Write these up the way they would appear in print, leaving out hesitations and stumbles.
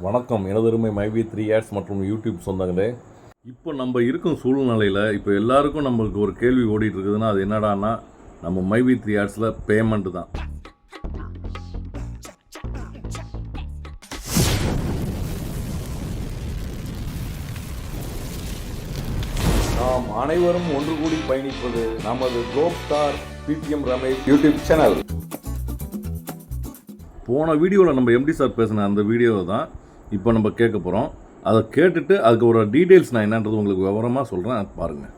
வணக்கம் எனதருமை மைவி 3 ஆட்ஸ் மற்றும் யூடியூப் சொந்தங்களே. இப்போ நம்ம இருக்கும் சூழ்நிலையில் இப்போ எல்லாருக்கும் நம்மளுக்கு ஒரு கேள்வி ஓடிட்டு இருக்குதுன்னா அது என்னடான்னா நம்ம மைவி 3 ஆட்ஸில் பேமெண்ட் தான். நாம் அனைவரும் ஒன்று கூடி பயணிப்பது நமது globe star BPM Ramesh YouTube channel. போன வீடியோவில் நம்ம எம்டி சார் பேசின அந்த வீடியோவை தான் இப்போ நம்ம கேட்க போகிறோம். அதை கேட்டுட்டு அதுக்கு ஒரு டீட்டெயில்ஸ் நான் என்னன்றது உங்களுக்கு விவரமாக சொல்கிறேன், பாருங்கள்.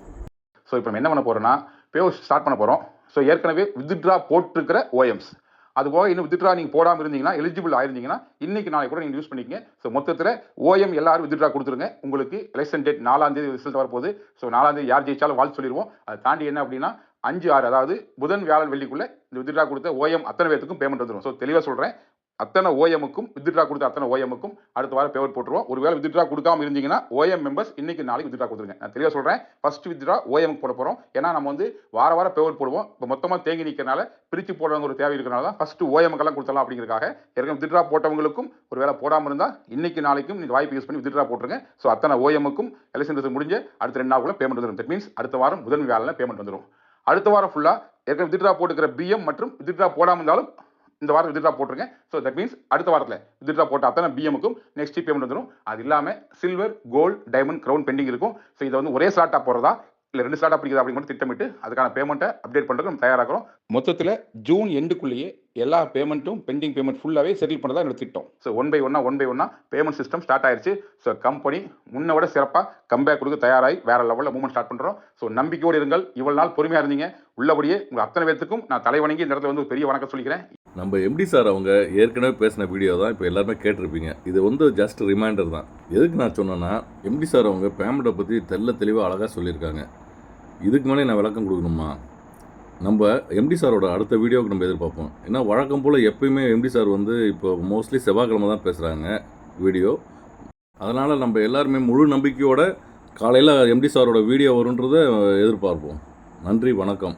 ஸோ இப்போ என்ன பண்ண போகிறோன்னா பே ஸ்டார்ட் பண்ண போகிறோம். ஸோ ஏற்கனவே வித்ட்ரா போட்டிருக்கிற ஓஎம்ஸ் அது போக இன்னும் வித்ட்ரா நீங்கள் போடாமல் இருந்தீங்கன்னா எலிஜிபிள் ஆயிருந்தீங்கன்னா இன்றைக்கி நாளைக்கு கூட நீங்கள் யூஸ் பண்ணிக்கங்க. ஸோ மொத்தத்தில் ஓஎம் எல்லாரும் வித்ட்ரா கொடுத்துருங்க. உங்களுக்கு எலெக்ஷன் டேட் 4ஆம் தேதி ரிசல்ட் வரப்போகுது. ஸோ 4ஆம் தேதி யார் ஜெயிச்சாலும் வாழ்த்து சொல்லிடுவோம். அதை தாண்டி என்ன அப்படின்னா 5-6 அதாவது புதன் வியாழன் வெள்ளிக்குள்ளே இந்த வித்ட்ரா கொடுத்த ஓஎம் அத்தனை பேருக்கும் பேமெண்ட் வந்துடும். ஸோ தெளிவாக சொல்கிறேன், அத்தனை ஓஎம்முக்கும் வித்ட்ரா கொடுத்த அத்தனை ஓஎம்முக்கும் அடுத்த வாரம் பேமெண்ட் போட்டுருவோம். ஒருவேளை வித்ட்ரா கொடுக்காம இருந்தீங்கன்னா ஓஎம் மெம்பர்ஸ் இன்னைக்கு நாளைக்கு வித்ட்ரா கொடுத்துருங்க. நான் தெளிவாக சொல்கிறேன், ஃபர்ஸ்ட் வித்ட்ரா ஓஎம்க்கு போட போகிறோம். ஏன்னா நம்ம வந்து வாரம் பேமெண்ட் போடுவோம். இப்போ மொத்தமாக தேங்கி நிற்கிறனால பிரித்து போடுறவங்க ஒரு தேவை இருக்கிறனால தான் ஃபர்ஸ்ட் ஓஎம்க்கெல்லாம் கொடுத்தலாம் அப்படிங்கிறக்காக. ஏற்கனவே வித்ட்ரா போட்டவங்களுக்கும் ஒரு வேலை போடாமல் இருந்தால் இன்னைக்கு நாளைக்கும் நீங்கள் வாய்ப்பு யூஸ் பண்ணி வித்ட்ரா போட்டுருங்க. ஸோ அத்தனை ஓஎம்முக்கும் எலெக்ஷன் முடிஞ்சு அடுத்த 2 நாளுக்குள்ள பேமெண்ட் வந்துடும். தட் மீன்ஸ் அடுத்த வாரம் புதன் வியாழன் பேமெண்ட் வந்துடும். அடுத்த வாரம் ஃபுல்லாக ஏற்கனவே வித்ட்ரா போட்டுக்கிற பிஎம் மற்றும் வித்ட்ரா போடாமல் இருந்தாலும் இந்த வாரம் வித்ட்ரா போட்டுருங்க. ஸோ தட் மீன்ஸ் அடுத்த வாரத்தில் வித்ட்ரா போட்ட அத்தனை பிஎம்முக்கும் நெக்ஸ்ட் பேமெண்ட் வந்துடும். அது இல்லாமல் silver, gold, diamond, crown pending இருக்கும். ஸோ இதை வந்து ஒரே ஸ்லாட்டாக போகிறதா இல்லை 2 ஸ்லாட்டாக பிடிக்குதா அப்படின்னு மட்டும் திட்டமிட்டு அதுக்கான பேமெண்ட்டை அப்டேட் பண்ணுறதுக்கு நம்ம தயாராகிறோம். மொத்தத்தில் ஜூன் எண்டுக்குள்ளேயே எல்லா பேமெண்ட்டும் பெண்டிங் பேமெண்ட் ஃபுல்லாகவே செட்டில் பண்ணுறதா என்னோட திட்டம். ஸோ ஒன் பை ஒன்னா பேமெண்ட் சிஸ்டம் ஸ்டார்ட் ஆயிடுச்சு. ஸோ கம்பெனி முன்ன விட சிறப்பாக கம்பேக் கொடுக்க தயாராகி வேற லெவலில் மூவ்மெண்ட் ஸ்டார்ட் பண்ணுறோம். ஸோ நம்பிக்கையோடு இருங்கள். இவ்வளவு நாள் பொறுமையாக இருந்தீங்க. உள்ளபடியே உங்கள் அத்தனை பேருக்கும் நான் தலைவணங்கி இந்த இடத்துல வந்து ஒரு பெரிய வணக்கம் சொல்லிக்கிறேன். நம்ம எம்டி சார் அவங்க ஏற்கனவே பேசின வீடியோ தான் இப்போ எல்லாருமே கேட்டிருப்பீங்க. இது வந்து ஜஸ்ட் ரிமைண்டர் தான். எதுக்கு நான் சொன்னேன்னா எம்டி சார் அவங்க பேமெண்ட்டை பற்றி தெளிவாக அழகாக சொல்லியிருக்காங்க. இதுக்கு மேலே நான் விளக்கம் கொடுக்கணுமா? நம்ம எம்டி சாரோட அடுத்த வீடியோவுக்கு நம்ம எதிர்பார்ப்போம். ஏன்னா வழக்கம் போல் எப்பயுமே எம்டி சார் வந்து இப்போ மோஸ்ட்லி செவ்வாய்க்கிழமை தான் பேசுகிறாங்க வீடியோ. அதனால் நம்ம எல்லாருமே முழு நம்பிக்கையோட காலையில் எம்டி சாரோட வீடியோ வருன்றதை எதிர்பார்ப்போம். நன்றி, வணக்கம்.